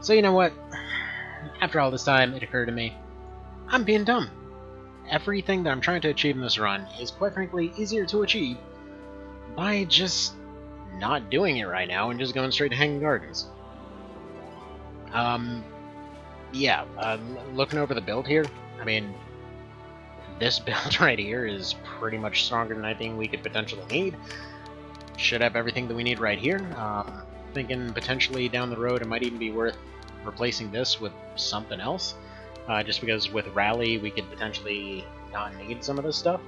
So you know what? After all this time, it occurred to me, I'm being dumb. Everything that I'm trying to achieve in this run is, quite frankly, easier to achieve by just not doing it right now and just going straight to Hanging Gardens. Looking over the build here, I mean, this build right here is pretty much stronger than anything we could potentially need. Should have everything that we need right here. Thinking potentially down the road it might even be worth replacing this with something else. Just because with Rally we could potentially not need some of this stuff.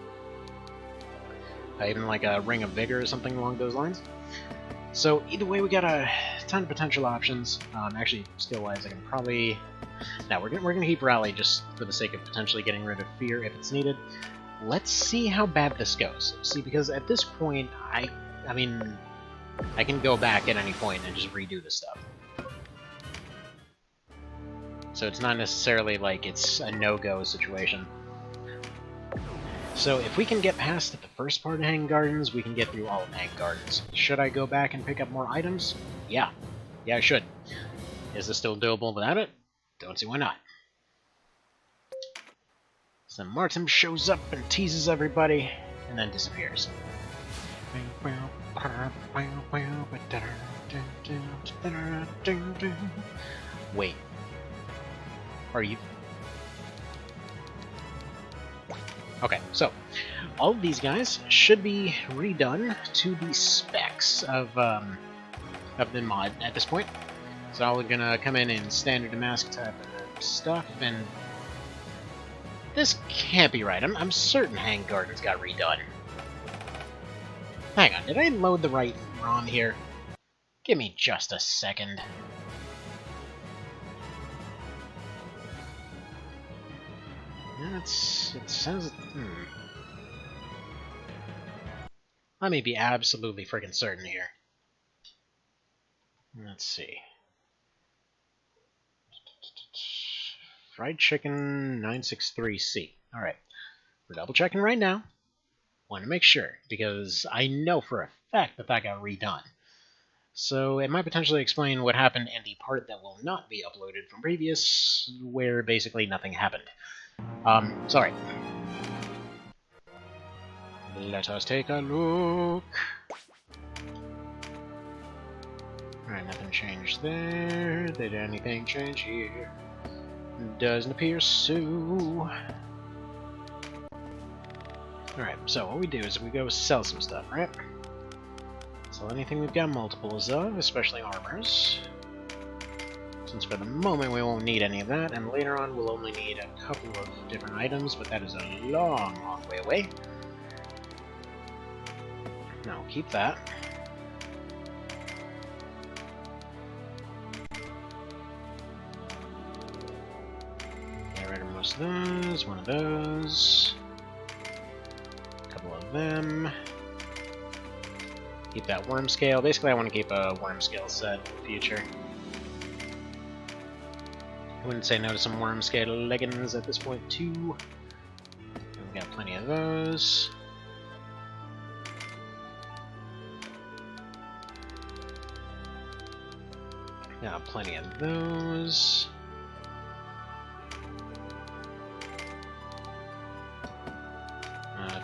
Even like a Ring of Vigor or something along those lines. So either way, we got a ton of potential options. Actually, skill-wise, I can probably... No, we're gonna keep Rally just for the sake of potentially getting rid of Fear if it's needed. Let's see how bad this goes. See, because at this point, I mean, I can go back at any point and just redo this stuff. So it's not necessarily like it's a no-go situation. So if we can get past the first part of Hanging Gardens, we can get through all of Hanging Gardens. Should I go back and pick up more items? Yeah. Yeah, I should. Is this still doable without it? Don't see why not. So Martin shows up and teases everybody, and then disappears. Wait. Are you... Okay, so all of these guys should be redone to the specs of the mod at this point. It's all gonna come in standard mask type of stuff, and this can't be right. I'm certain Hanging Gardens got redone. Hang on, did I load the right ROM here? Give me just a second. It says... Let me be absolutely freaking certain here. Let's see. Fried Chicken 963C. Alright. We're double checking right now. Want to make sure, because I know for a fact that that got redone. So it might potentially explain what happened in the part that will not be uploaded from previous, where basically nothing happened. Sorry. Let us take a look. Alright, nothing changed there. Did anything change here? Doesn't appear so. Alright, so what we do is we go sell some stuff, right? Sell anything we've got multiples of, especially armors. Since for the moment we won't need any of that, and later on we'll only need a couple of different items, but that is a long, long way away. Now keep that. Get rid of most of those, one of those, a couple of them. Keep that worm scale. Basically I want to keep a worm scale set in the future. I wouldn't say no to some worm scale leggings at this point too. We've got plenty of those. Got plenty of those.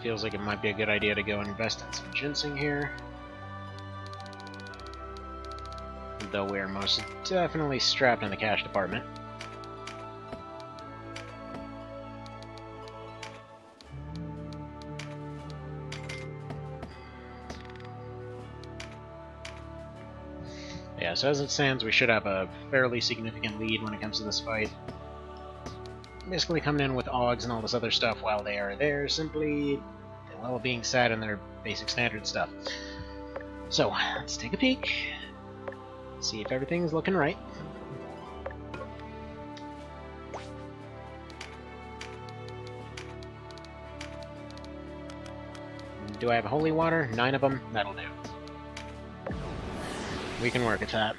Feels like it might be a good idea to go invest in some ginseng here. Though we're most definitely strapped in the cash department. Yeah, so as it stands, we should have a fairly significant lead when it comes to this fight. Basically coming in with Augs and all this other stuff while they are there, simply, well, being sad in their basic standard stuff. So, let's take a peek. See if everything's looking right. Do I have holy water? 9 of them? That'll do. We can work at that.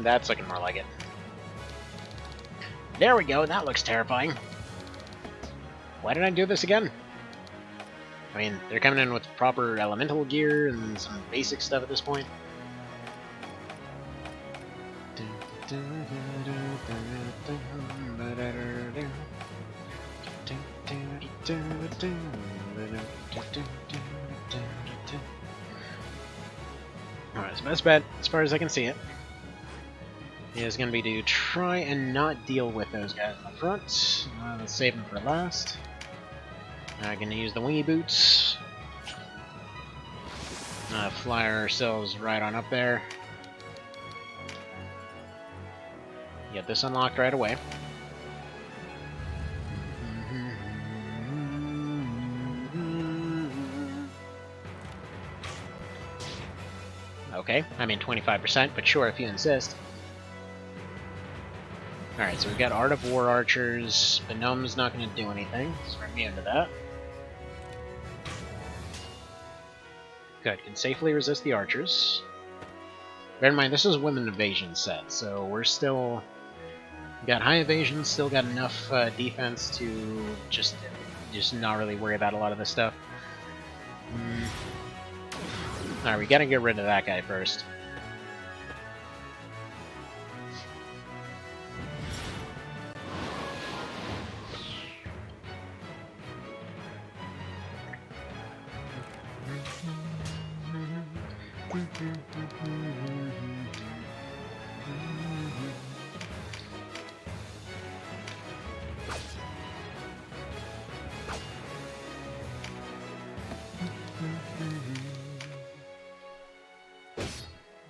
That's looking more like it. There we go, that looks terrifying. Why did I do this again? I mean, they're coming in with proper elemental gear and some basic stuff at this point. Alright, so best bet, as far as I can see it, is going to be to try and not deal with those guys in the front. Let's save them for last. I'm going to use the wingy boots. Fly ourselves right on up there. Get this unlocked right away. Okay, I mean 25%, but sure, if you insist. Alright, so we've got Art of War archers. The gnome's not going to do anything, so we're immune to that. Good, can safely resist the archers. Bear in mind, this is with an evasion set, so we're still... got high evasion, still got enough defense to just not really worry about a lot of this stuff. Alright, we gotta get rid of that guy first.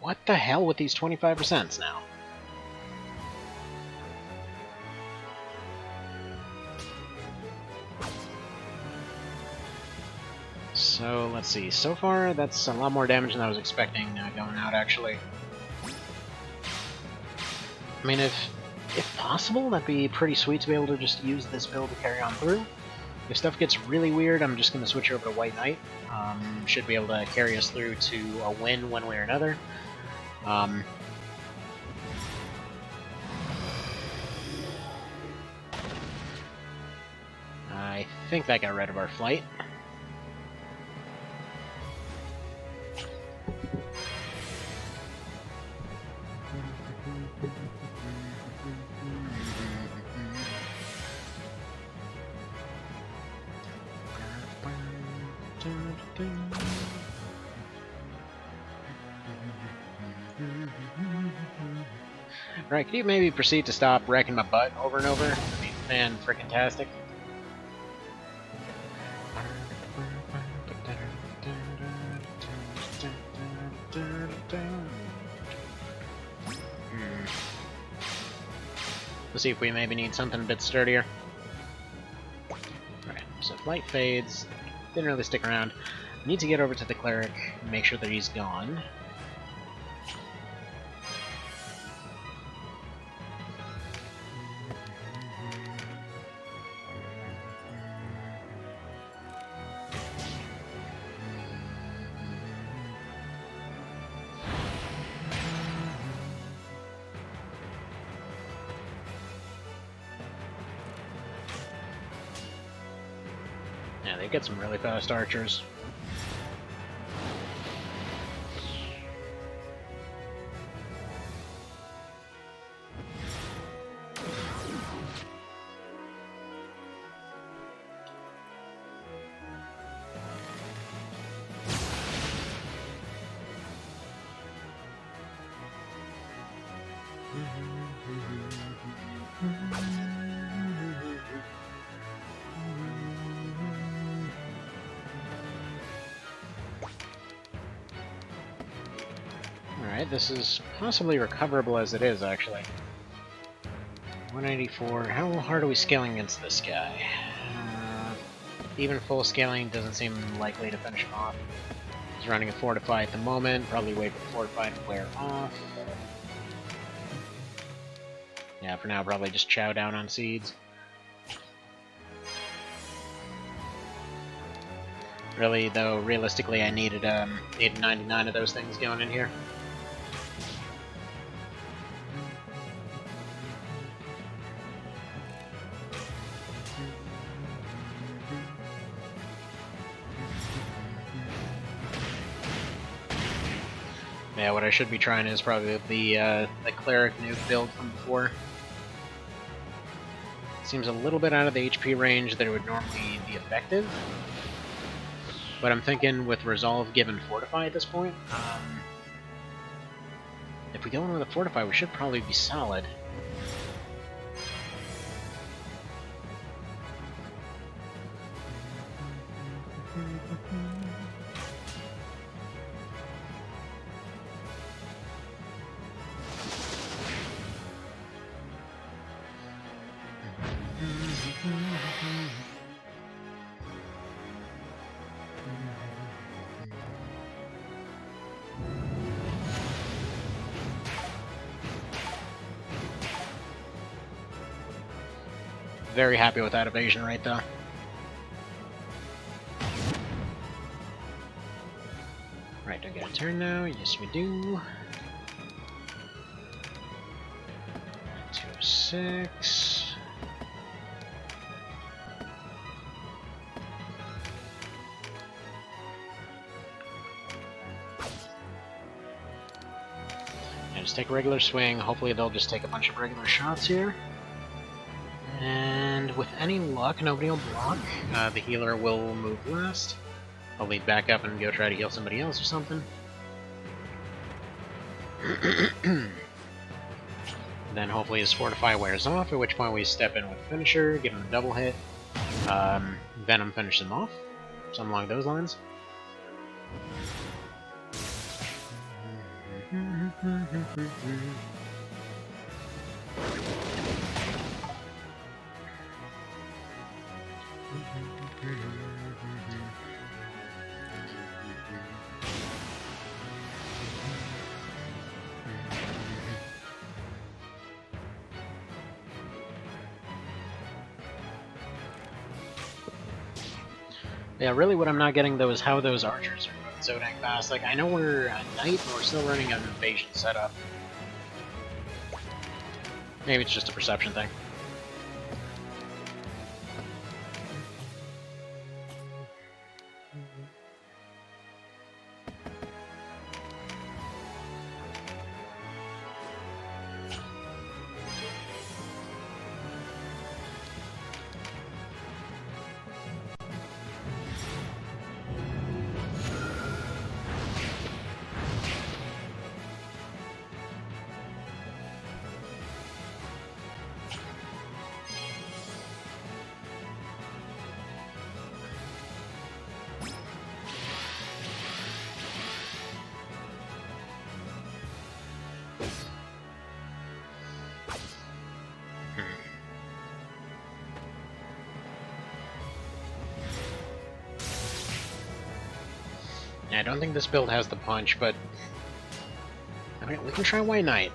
What the hell with these 25% now? So, let's see. So far, that's a lot more damage than I was expecting going out, actually. I mean, if possible, that'd be pretty sweet to be able to just use this build to carry on through. If stuff gets really weird, I'm just going to switch over to White Knight. Should be able to carry us through to a win one way or another. I think that got rid of our flight. Right, could you maybe proceed to stop wrecking my butt over and over? I mean, man, frickin-tastic. Let's see if we maybe need something a bit sturdier. Alright, so light fades. Didn't really stick around. Need to get over to the cleric and make sure that he's gone. Yeah, they get some really fast archers. Alright, this is possibly recoverable as it is, actually. 184. How hard are we scaling against this guy? Even full scaling doesn't seem likely to finish him off. He's running a Fortify at the moment. Probably wait for the Fortify to wear off. Yeah, for now, probably just chow down on seeds. Really, though, realistically, I needed 99 of those things going in here. Yeah, what I should be trying is probably the cleric nuke build from before. Seems a little bit out of the HP range that it would normally be effective. But I'm thinking with Resolve given Fortify at this point, if we go in with a Fortify, we should probably be solid. Very happy with that evasion rate, though. Right, do I get a turn now? Yes, we do. 206. And just take a regular swing. Hopefully they'll just take a bunch of regular shots here. And with any luck, nobody will block. The healer will move last. I'll lead back up and go try to heal somebody else or something. Then hopefully his Fortify wears off, at which point we step in with Finisher, give him a double hit. Venom finish him off. Something along those lines. Yeah, really what I'm not getting though is how those archers are moving so dang fast. Like, I know we're at night, but we're still running an invasion setup. Maybe it's just a perception thing. Yeah, I don't think this build has the punch, but I mean, we can try White Knight.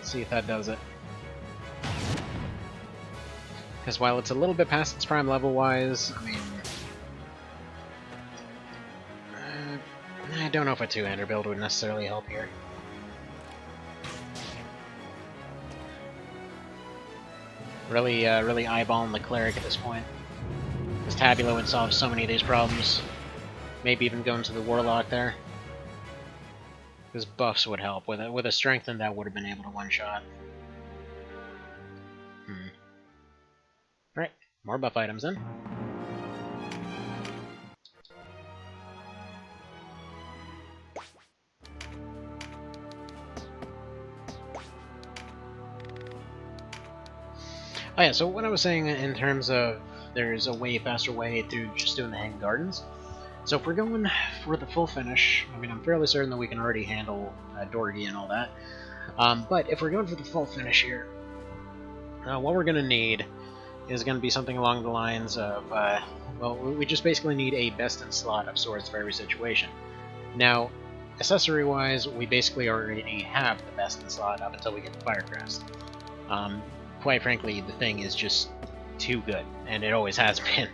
See if that does it. Because while it's a little bit past its prime level-wise, I mean, I don't know if a two-hander build would necessarily help here. Really eyeballing the cleric at this point. Because Tabula would solve so many of these problems. Maybe even go into the Warlock there. Because buffs would help. With a strengthen, that would have been able to one-shot. Alright, more buff items then. Oh yeah, so what I was saying in terms of there's a way faster way through just doing the Hanging Gardens. So if we're going for the full finish, I mean, I'm fairly certain that we can already handle Dorgy and all that. But if we're going for the full finish here, what we're going to need is going to be something along the lines of, well, we just basically need a best-in-slot of swords for every situation. Now, accessory-wise, we basically already have the best-in-slot up until we get the Firecrest. Quite frankly, the thing is just too good, and it always has been.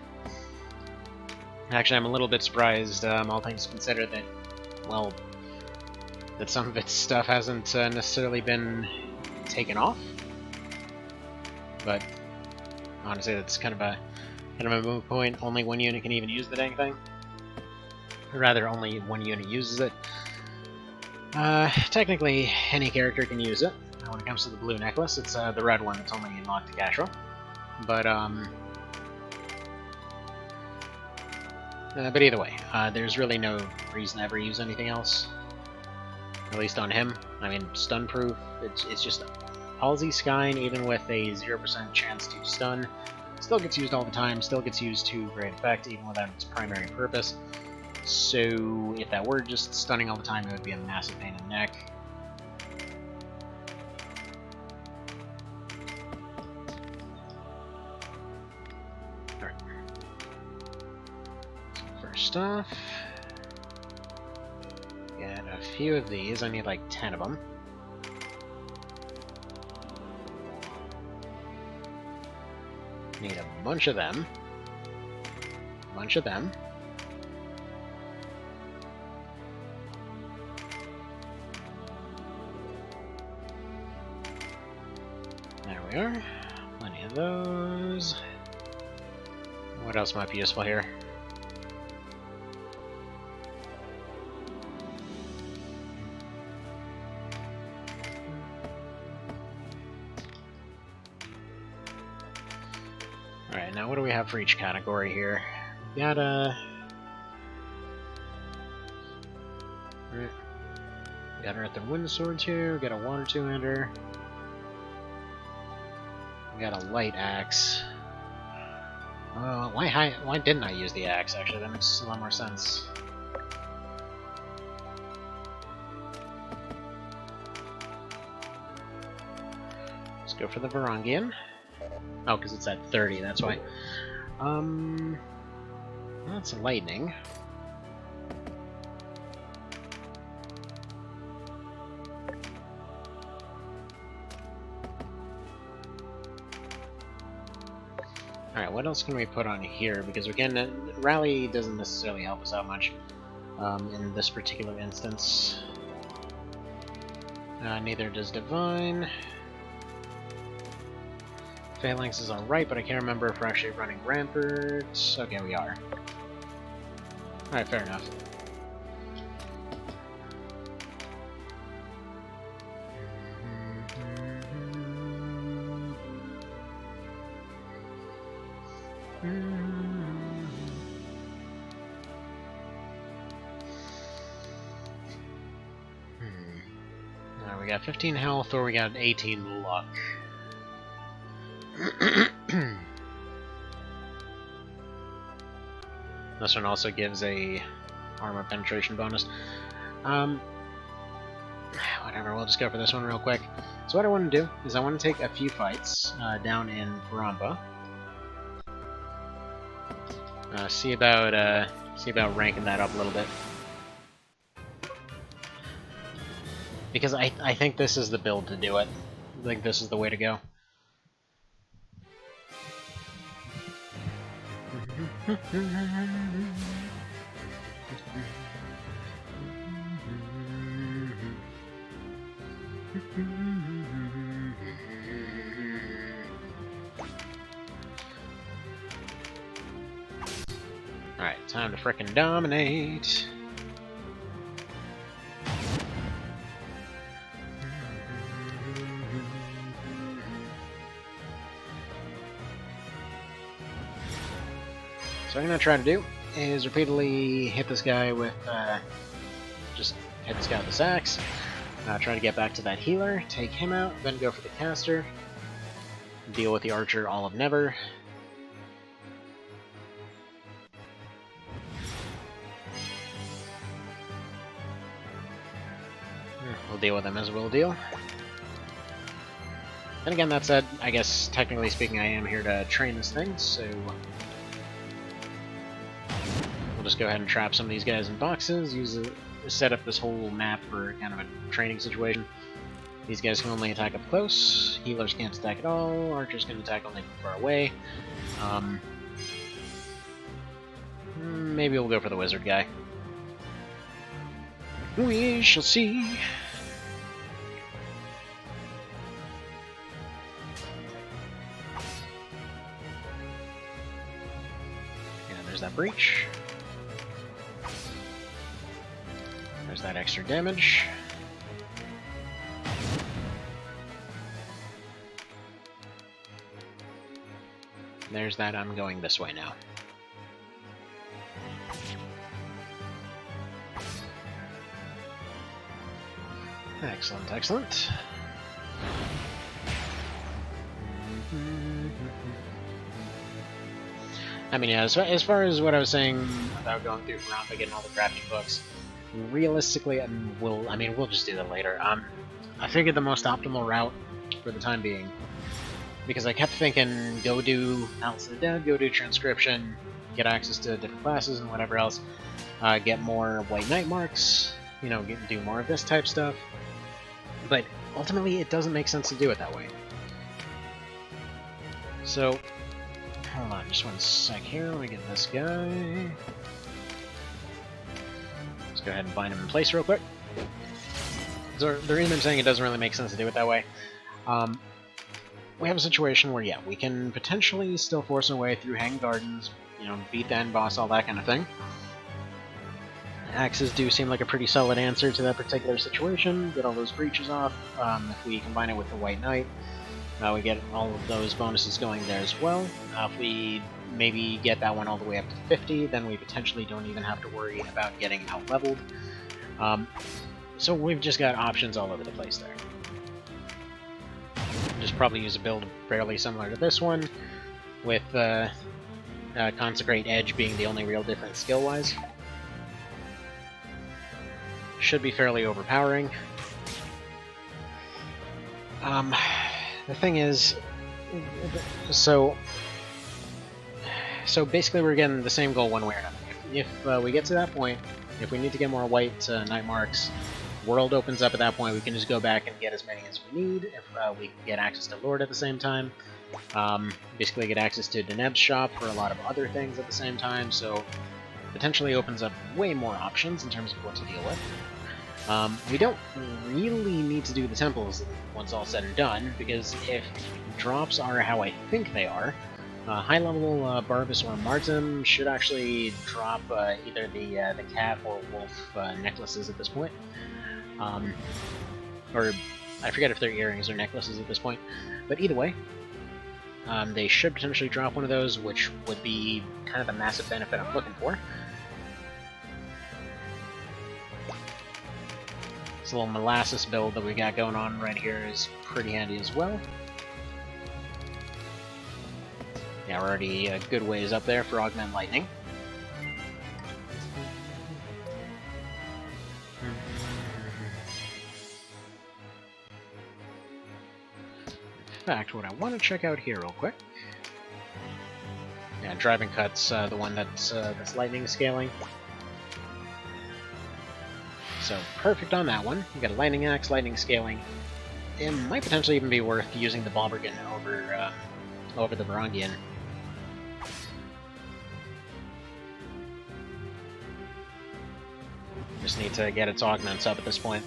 Actually, I'm a little bit surprised, all things considered, that, well, that some of its stuff hasn't necessarily been taken off. But honestly, that's kind of a moot point. Only one unit can even use the dang thing. Or rather, only one unit uses it. Technically, any character can use it. When it comes to the blue necklace, it's the red one that's only unlocked to Castro. But either way, there's really no reason to ever use anything else. At least on him. I mean, stun proof. It's just Halsey Skyne, even with a 0% chance to stun, still gets used all the time. Still gets used to great effect, even without its primary purpose. So if that were just stunning all the time, it would be a massive pain in the neck. Alright. So first off, get a few of these. I need like 10 of them. Need a bunch of them. A bunch of them. There we are. Plenty of those. What else might be useful here? Alright, now what do we have for each category here? We got got Earth and Wind Swords here, we got a Water Two-hander. We got a Light Axe. Why didn't I use the axe, actually? That makes a lot more sense. Let's go for the Varangian. Oh, because it's at 30, that's why. That's lightning. Alright, what else can we put on here? Because again, Rally doesn't necessarily help us out much in this particular instance. Neither does Divine. Phalanx is alright, but I can't remember if we're actually running Ramparts. Okay, we are. Alright, fair enough. Alright, we got 15 health, or we got 18 luck. This one also gives a armor penetration bonus. Whatever, we'll just go for this one real quick. So what I want to do is I want to take a few fights down in Faramba. See about ranking that up a little bit. Because I think this is the build to do it. I think this is the way to go. Alright, time to frickin' dominate. So what I'm going to try to do is repeatedly hit this guy with, just hit this guy with this axe, try to get back to that healer, take him out, then go for the caster, deal with the archer all of never. We'll deal with him as we'll deal. And again, that said, I guess technically speaking I am here to train this thing, so just go ahead and trap some of these guys in boxes, set up this whole map for kind of a training situation. These guys can only attack up close, healers can't attack at all, archers can attack only from far away. Maybe we'll go for the wizard guy. We shall see. And there's that breach. There's that extra damage. There's that. I'm going this way now. Excellent, excellent. I mean, yeah, as far as what I was saying about going through Rampa, getting all the crafting books, realistically, we'll just do that later. I figured the most optimal route for the time being, because I kept thinking, go do Alice of the Dead, go do transcription, get access to different classes and whatever else, get more white knight marks, you know, do more of this type stuff. But ultimately, it doesn't make sense to do it that way. So, hold on, just one sec here. Let me get this guy. Let's go ahead and bind him in place real quick. So the reason I'm saying it doesn't really make sense to do it that way, we have a situation where, yeah, we can potentially still force our way through Hanged Gardens, you know, beat the end boss, all that kind of thing. Axes do seem like a pretty solid answer to that particular situation. Get all those breaches off. If we combine it with the White Knight, we get all of those bonuses going there as well. If we maybe get that one all the way up to 50, then we potentially don't even have to worry about getting out-leveled. So we've just got options all over the place there. Just probably use a build fairly similar to this one, with Consecrate Edge being the only real difference skill-wise. Should be fairly overpowering. The thing is, so basically we're getting the same goal one way or another. If we get to that point, if we need to get more white knight marks, world opens up at that point, we can just go back and get as many as we need. If we can get access to Lord at the same time, basically get access to Deneb's shop for a lot of other things at the same time, so potentially opens up way more options in terms of what to deal with. We don't really need to do the temples once all said and done, because if drops are how I think they are, high-level Barbus or Martin should actually drop either the cat or wolf necklaces at this point. Or I forget if they're earrings or necklaces at this point, but either way, they should potentially drop one of those, which would be kind of the massive benefit I'm looking for. This little molasses build that we got going on right here is pretty handy as well. Yeah, we're already a good ways up there for Augment Lightning. In fact, what I want to check out here real quick. Yeah, Driving Cut's the one that's lightning scaling. So perfect on that one. You got a lightning axe, lightning scaling. It might potentially even be worth using the Balbergan over the Varangian. Just need to get its augments up at this point.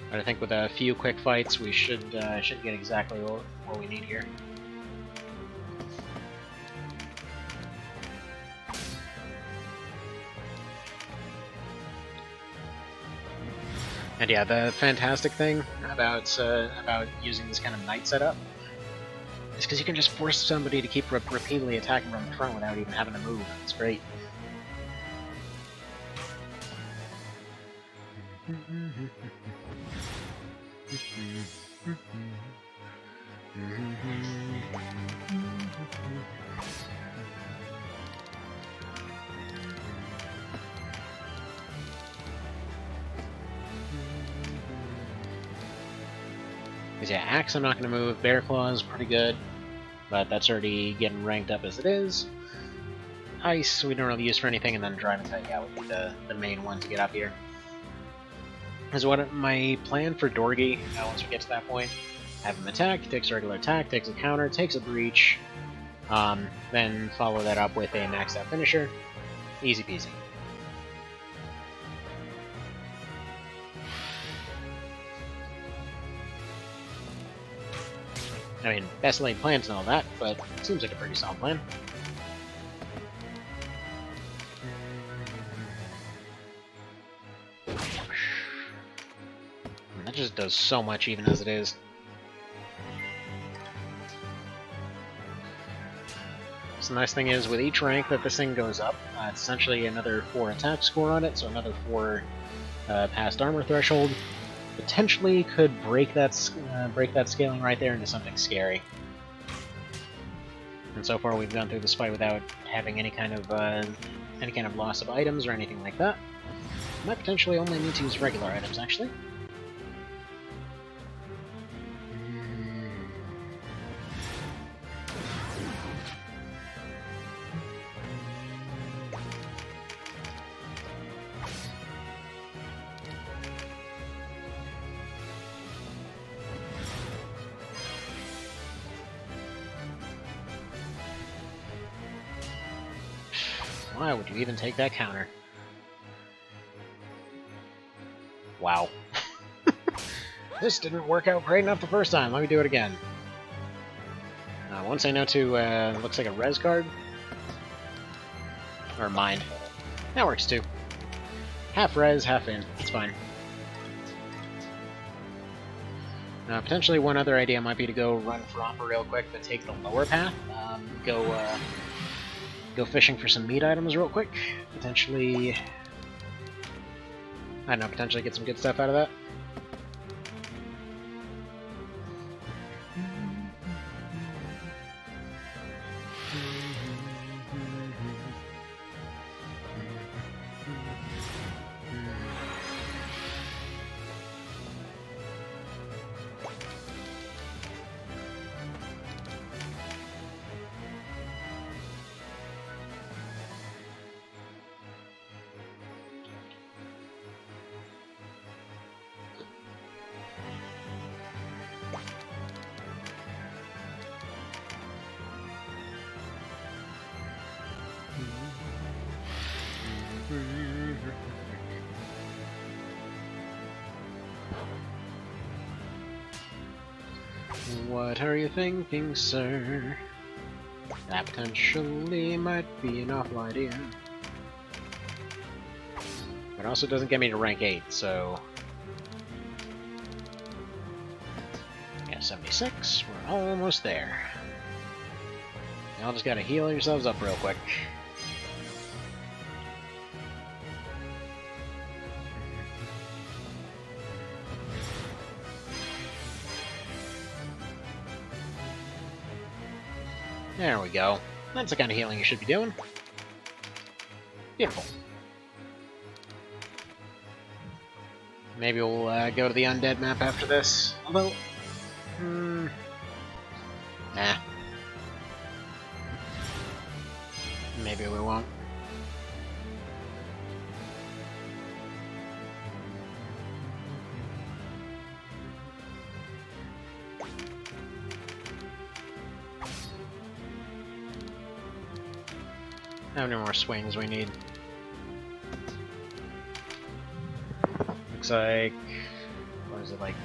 But I think with a few quick fights, we should get exactly what we need here. And yeah, the fantastic thing about using this kind of knight setup is because you can just force somebody to keep repeatedly attacking from the front without even having to move. It's great. Because yeah, Axe I'm not going to move, Bear Claw is pretty good, but that's already getting ranked up as it is. Ice we don't really use for anything, and then Driving Cut, yeah, would be the main one to get up here. Is what my plan for Dorgy, once we get to that point. Have him attack, takes a regular attack, takes a counter, takes a breach, Then follow that up with a maxed out finisher. Easy peasy. I mean, best laid plans and all that, but it seems like a pretty solid plan. That just does so much even as it is. So the nice thing is, with each rank that this thing goes up, it's essentially another 4 attack score on it, so another 4 past armor threshold. Potentially could break that scaling right there into something scary. And so far we've gone through this fight without having any kind of loss of items or anything like that. Might potentially only need to use regular items, actually. Why would you even take that counter? Wow. This didn't work out great enough the first time. Let me do it again. Once I know to, looks like a res card. Or mind. That works too. Half res, half in. It's fine. Potentially one other idea might be to go run Fromper real quick, but take the lower path. Go fishing for some meat items real quick. Potentially... I don't know, potentially get some good stuff out of that. What are you thinking, sir? That potentially might be an awful idea. But it also doesn't get me to rank 8, so... Yeah, 76. We're almost there. Y'all just gotta heal yourselves up real quick. There we go. That's the kind of healing you should be doing. Beautiful. Maybe we'll go to the undead map after this. Although... nah. Maybe we won't. How many more swings we need? Looks like... what is it, like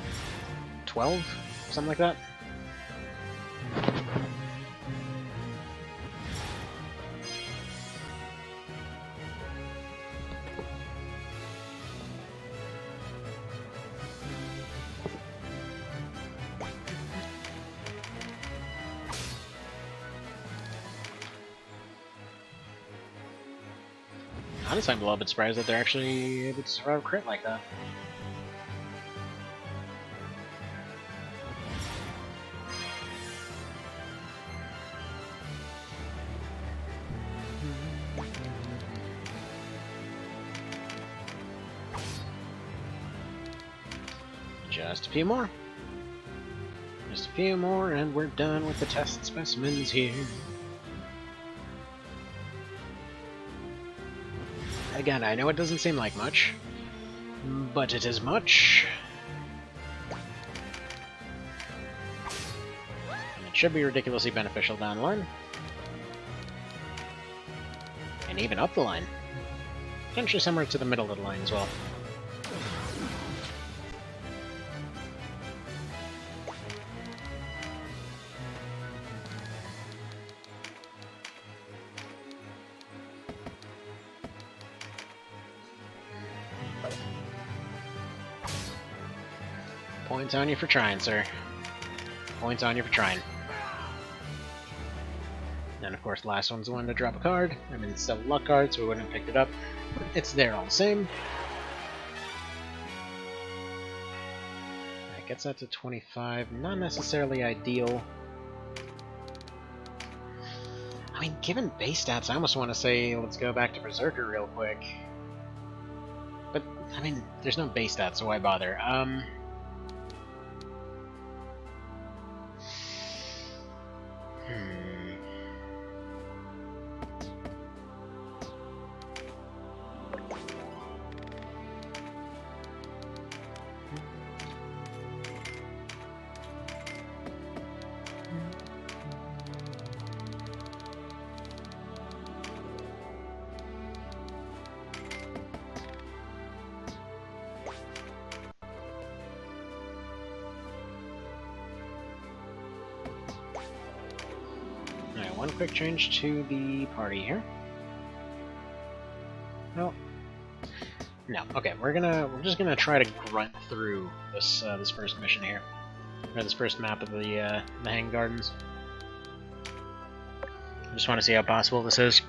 12? Something like that? Honestly, I'm a little bit surprised that they're actually able to survive a crit like that. Just a few more. Just a few more, and we're done with the test specimens here. Again, I know it doesn't seem like much, but it is much. And it should be ridiculously beneficial down the line. And even up the line. Potentially somewhere to the middle of the line as well. Points on you for trying, sir. Points on you for trying. And of course, the last one's the one to drop a card. I mean, it's still a luck card, so we wouldn't have picked it up. It's there all the same. That gets that to 25. Not necessarily ideal. I mean, given base stats, I almost want to say let's go back to Berserker real quick. But, I mean, there's no base stats, so why bother? One quick change to the party here. No. No. Okay, we're just gonna try to grunt through this this first mission here, or this first map of the Hanged Gardens. I just want to see how possible this is.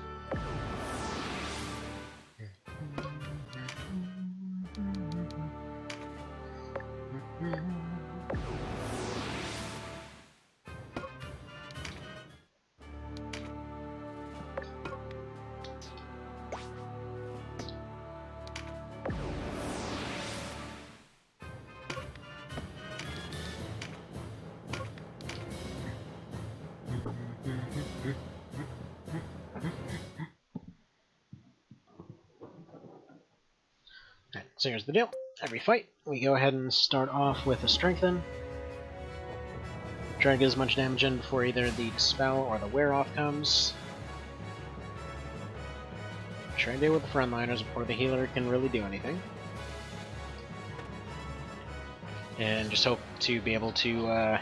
So here's the deal. Every fight, we go ahead and start off with a Strengthen. Try to get as much damage in before either the Dispel or the Wear-Off comes. Try to deal with the frontliners before the healer can really do anything. And just hope to be able to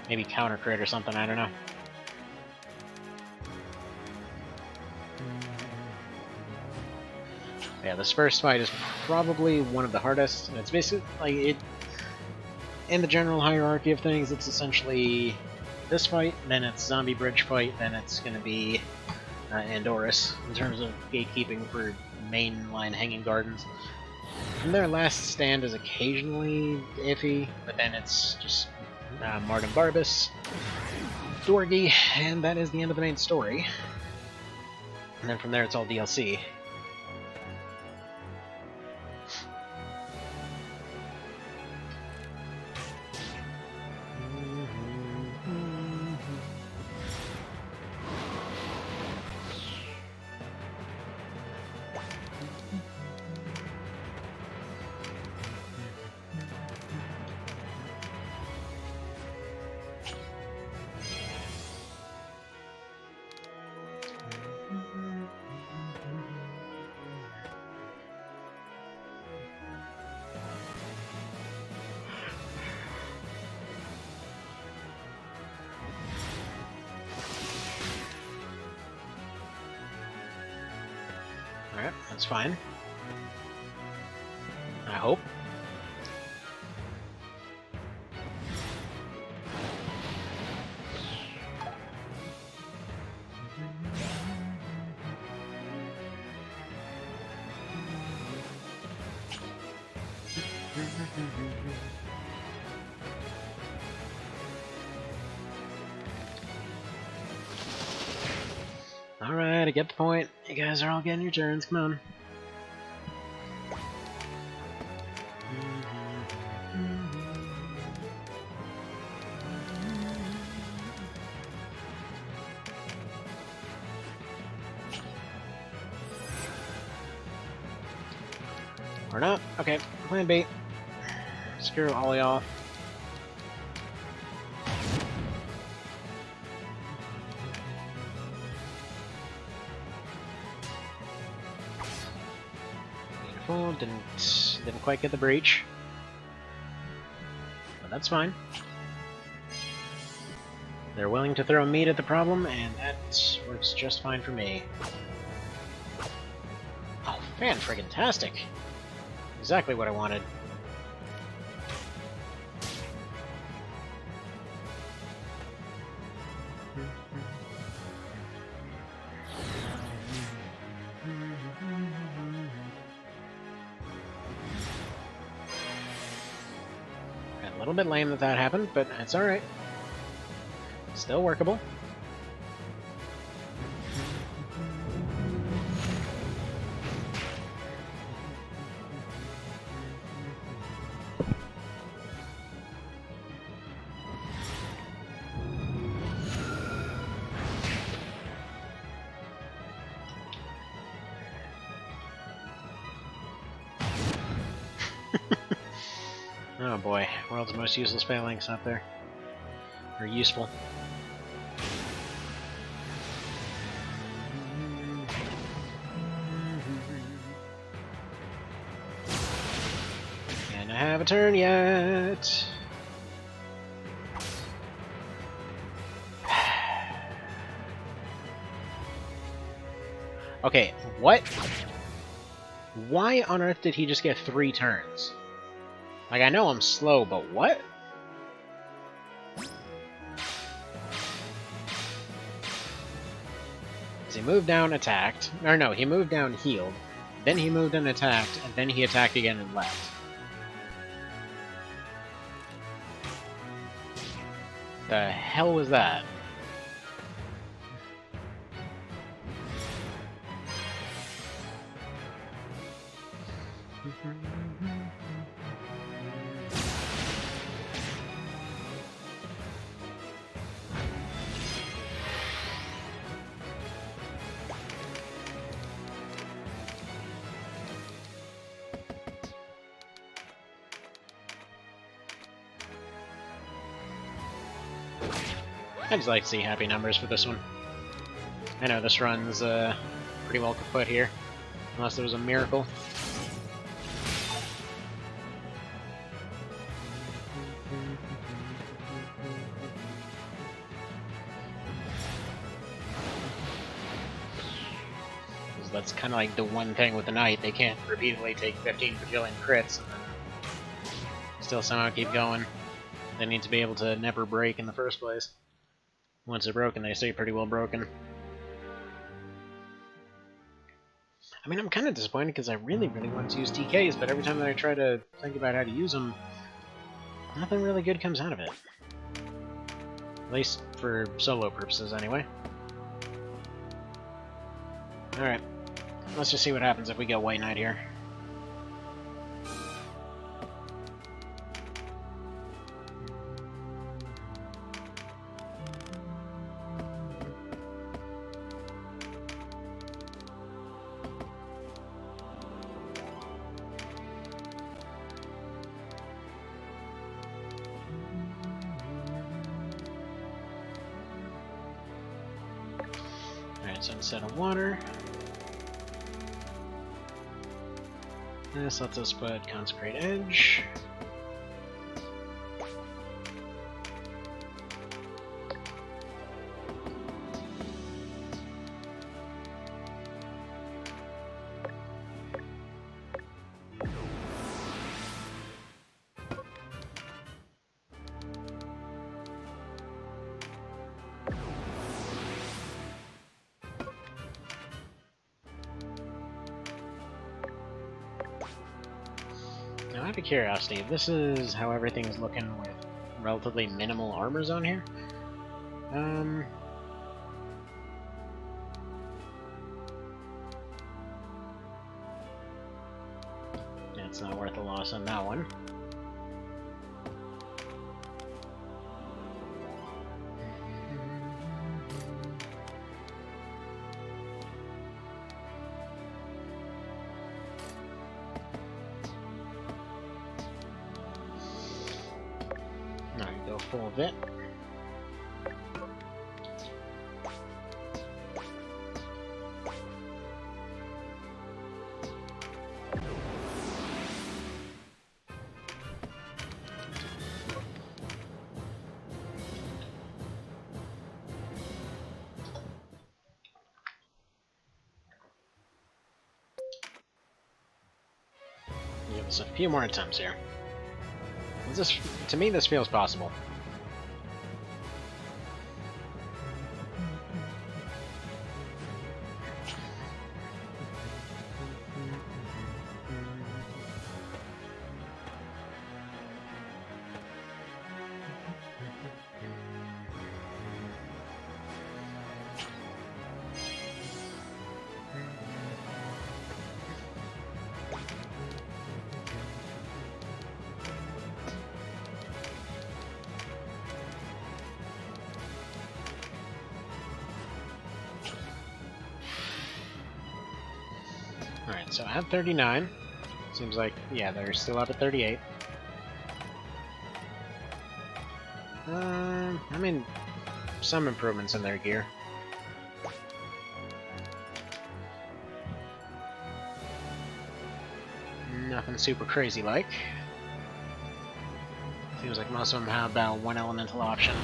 maybe counter crit or something, I don't know. Yeah, this first fight is probably one of the hardest, and it's basically, like, it... in the general hierarchy of things, it's essentially this fight, then it's Zombie Bridge fight, then it's gonna be Andorus, in terms of gatekeeping for mainline Hanging Gardens. From there, Last Stand is occasionally iffy, but then it's just Martin Barbas, Dorgy, and that is the end of the main story. And then from there, it's all DLC. Alright, that's fine. I hope. Alright, I get the point. You guys are all getting your turns, come on. Or not? Okay, plan B. Screw all y'all. didn't quite get the breach. But that's fine. They're willing to throw meat at the problem, and that works just fine for me. Oh, fan-friggin-tastic! Exactly what I wanted. A little bit lame that that happened, but it's alright. Still workable. Oh boy, world's most useless phalanx out there. Or useful. Can I have a turn yet? Okay, what? Why on earth did he just get 3 turns? Like, I know I'm slow, but what? He moved down, attacked. Or no, he moved down, healed. Then he moved and attacked, and then he attacked again and left. The hell was that? I just like to see happy numbers for this one. I know this run's pretty well kaput here, unless there was a miracle. That's kind of like the one thing with the Knight, they can't repeatedly take 15 bajillion crits and then still somehow keep going. They need to be able to never break in the first place. Once they're broken, they stay pretty well broken. I mean, I'm kind of disappointed because I really wanted to use TKs, but every time that I try to think about how to use them, nothing really good comes out of it. At least for solo purposes, anyway. Alright, let's just see what happens if we get White Knight here. Alright, so instead of water, this lets us put Consecrate Edge. Now, out of curiosity, if this is how everything's looking with relatively minimal armor zone here, it's not worth a loss on that one. Go full of it. Just a few more attempts here. To me, this feels possible. Alright, so at 39, seems like, yeah, they're still up at 38. I mean, some improvements in their gear. Nothing super crazy like. Seems like most of them have about one elemental option.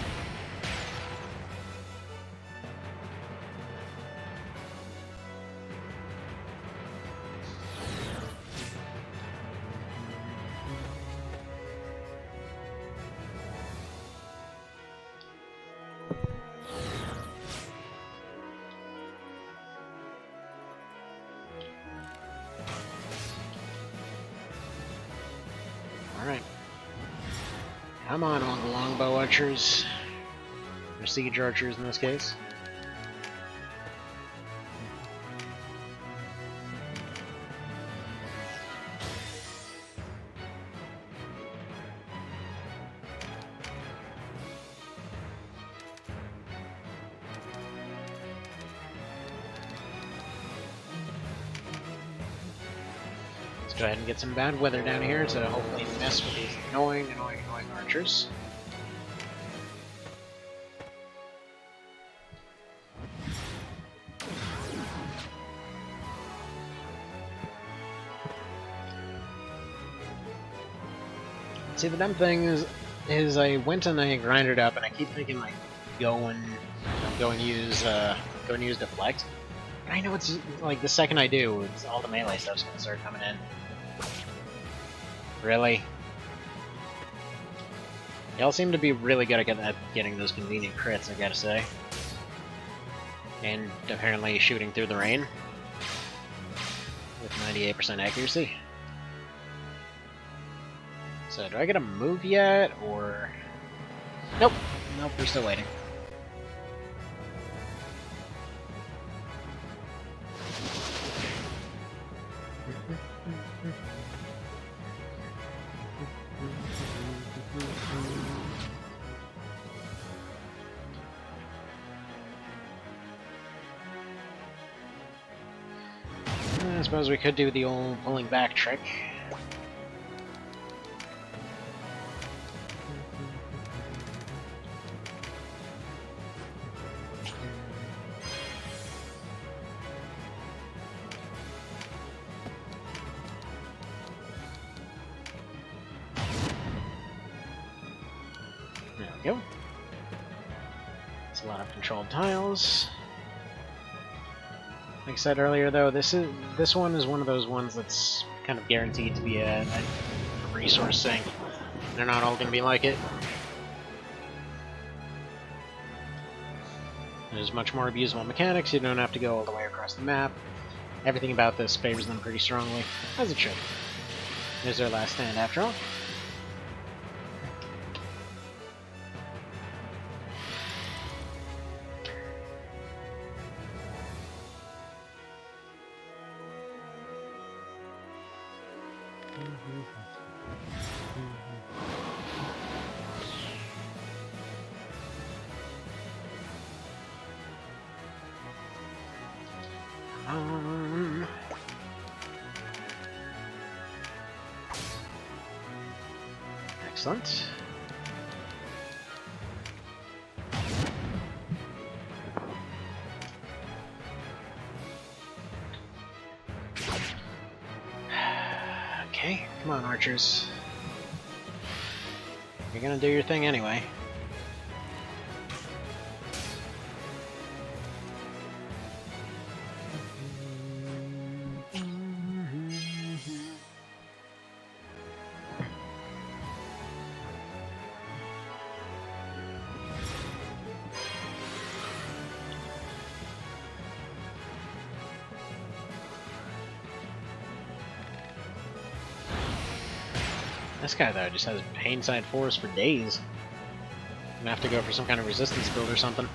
Alright. Come on, all the longbow archers. Or siege archers in this case. Let's go ahead and get some bad weather down here to hopefully mess with these annoying archers. See, the dumb thing is I went and I grinded up, and I keep thinking like go and use deflect. But I know it's like the second I do, it's all the melee stuff's gonna start coming in. Really? Y'all seem to be really good at getting those convenient crits, I gotta say. And apparently shooting through the rain with 98% accuracy. So, do I get a move yet, or... Nope. Nope, we're still waiting. I suppose we could do the old pulling back trick. There we go. It's a lot of controlled tiles. Like I said earlier, though, this one is one of those ones that's kind of guaranteed to be a resource sink. They're not all going to be like it. There's much more abusable mechanics. You don't have to go all the way across the map. Everything about this favors them pretty strongly, as it should. There's their last stand, after all. Excellent. Okay, come on, archers. You're gonna do your thing anyway. This guy, though, just has Painside Forest for days. I'm gonna have to go for some kind of resistance build or something.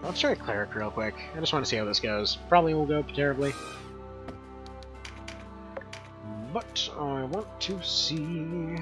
Let's try a Cleric real quick. I just want to see how this goes. Probably will go terribly. But I want to see...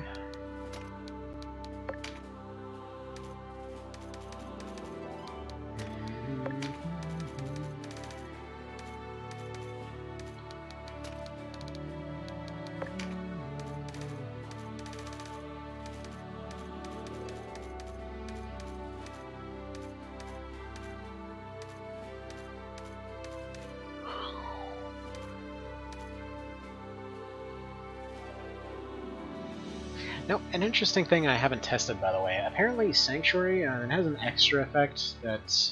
Now, an interesting thing I haven't tested, by the way. Apparently, Sanctuary it has an extra effect that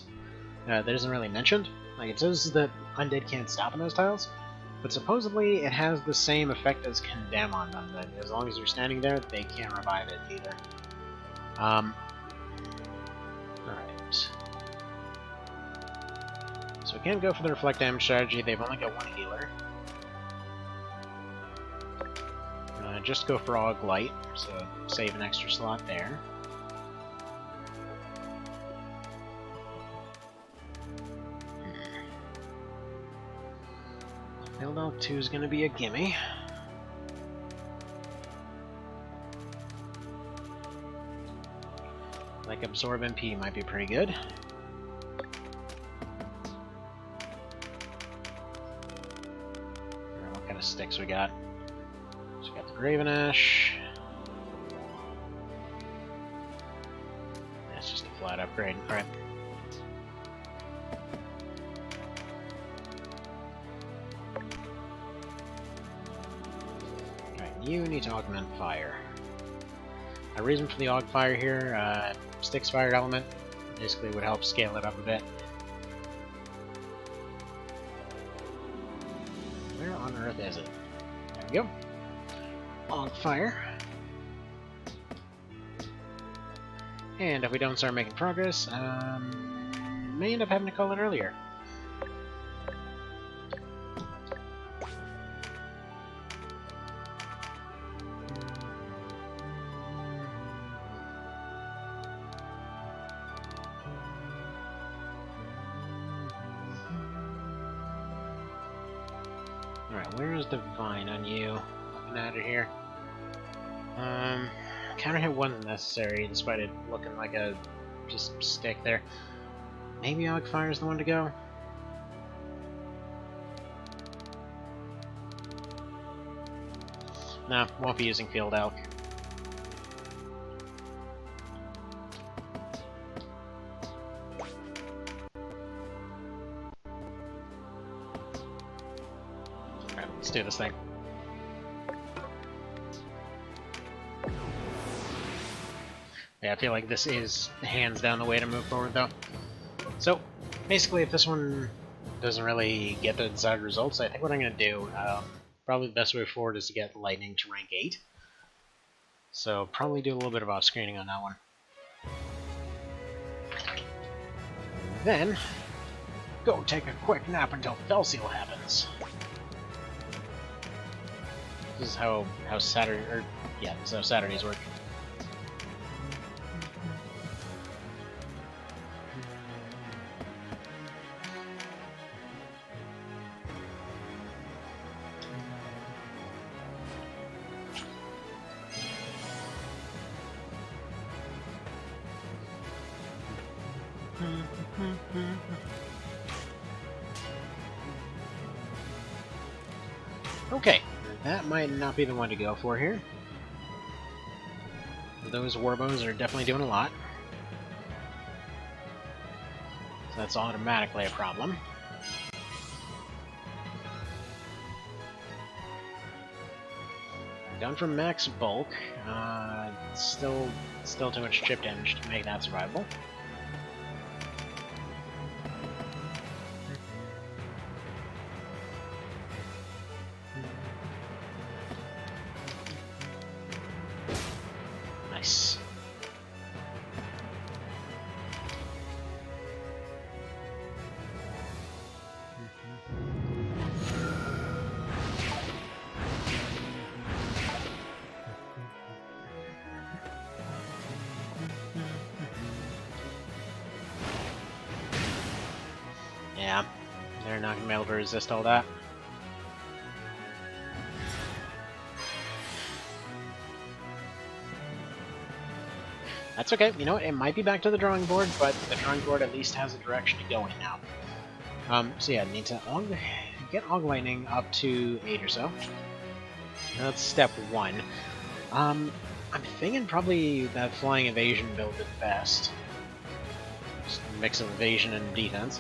isn't really mentioned. Like, it says that undead can't stop in those tiles, but supposedly it has the same effect as Condemn on them. That as long as you're standing there, they can't revive it either. Alright. So we can go for the Reflect Damage strategy. They've only got one healer. Just go for Aug Light, so save an extra slot there. Field Elk 2 is going to be a gimme. Like Absorb MP might be pretty good. What kind of sticks we got? So we got the Graven Ash. That's just a flat upgrade. Alright. You need to augment fire. A reason for the aug fire here, Styx Fire Element basically would help scale it up a bit. Where on earth is it? There we go. Aug fire. And if we don't start making progress, may end up having to call it earlier. Alright, where is Divine on you? Looking at it here. Counter hit wasn't necessary, despite it looking like a just stick there. Maybe Aug Fire is the one to go? Nah, won't be using Field Elk. Alright, let's do this thing. Yeah, I feel like this is hands down the way to move forward, though. So, basically, if this one doesn't really get the desired results, I think what I'm going to do, probably the best way forward is to get Lightning to rank 8. So, probably do a little bit of off-screening on that one. Then, go take a quick nap until Felseal happens. This is how Saturday, or yeah, this is how Saturdays work. Okay, that might not be the one to go for here. Those Warbows are definitely doing a lot. So that's automatically a problem. going for max bulk. Still too much chip damage to make that survivable. Nice. Yeah, they're not gonna be able to resist all that. That's okay. You know what? It might be back to the drawing board, but the drawing board at least has a direction to go in now. So yeah, need to get Ogre Lightning up to 8 or so. That's step 1. I'm thinking probably that Flying Evasion build is best. Just a mix of evasion and defense.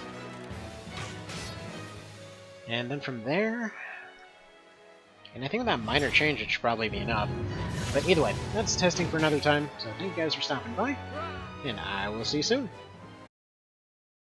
And then from there... And I think with that minor change it should probably be enough. But either way, that's testing for another time, so thank you guys for stopping by, and I will see you soon.